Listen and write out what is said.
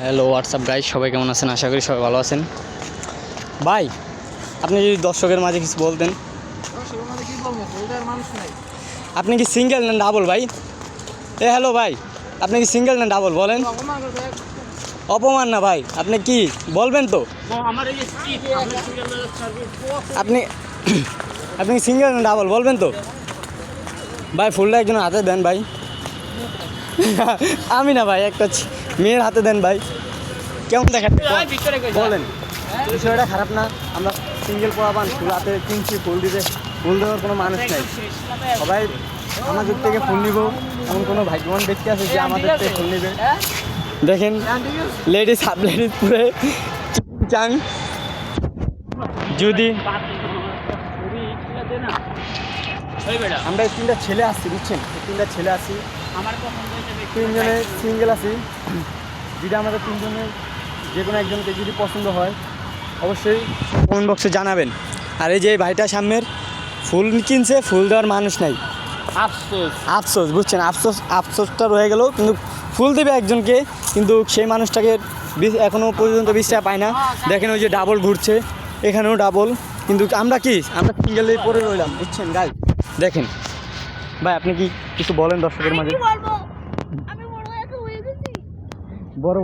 Hello WhatsApp guys, সবাই কেমন আছেন? আশা করি সবাই ভালো আছেন। ভাই, আপনি যদি দর্শকের মাঝে কিছু বলতেন। আপনি কি সিঙ্গেল না ডাবল ভাই? হ্যালো ভাই, আপনি কি সিঙ্গেল না ডাবল বলেন? অপমান না ভাই, আপনি কি বলবেন তো? আপনি আপনি সিঙ্গেল না ডাবল বলবেন তো ভাই? ফুলটা একজন হাতে দেন ভাই। আমি না ভাই, একটা মেয়ের হাতে দেন ভাই। কেমন দেখাচ্ছে বলেন? বিষয়টা খারাপ না? আমরা সিঙ্গেল পোলাপান, ফুল হাতে কিনছি, ফুল দেওয়ার কোনো মানুষ নাই। সবাই আমাদের থেকে ফুল নিব, এমন কোনো ভাগ্যবান ব্যক্তি আছে যে আমাদের থেকে ফুল নেবে? দেখেন, লেডিস হাফ লেডিস পুরে চান। যদি আমরা তিনটা ছেলে আসছি, বুঝছেন? তিনটা ছেলে আসি, তিনজনে সিঙ্গেল আছি। যদি আমাদের তিনজনের যে কোনো একজনকে যদি পছন্দ হয়, অবশ্যই কমেন্ট বক্সে জানাবেন। আর এই যে ভাইটা সামনের ফুল কিনছে, ফুল দেওয়ার মানুষ নাই। আফসোস, বুঝছেন? আফসোসটা রয়ে গেল। কিন্তু ফুল দেবে একজনকে, কিন্তু সেই মানুষটাকে এখনও পর্যন্ত বিশ্বাস পায় না। দেখেন, ওই যে ডাবল ঘুরছে, এখানেও ডাবল। কিন্তু আমরা সিঙ্গেলেই পরে রইলাম, বুঝছেন গাই? দেখেন ভাই, আপনি কি কিছু বলেন দর্শকের মাঝে? বড়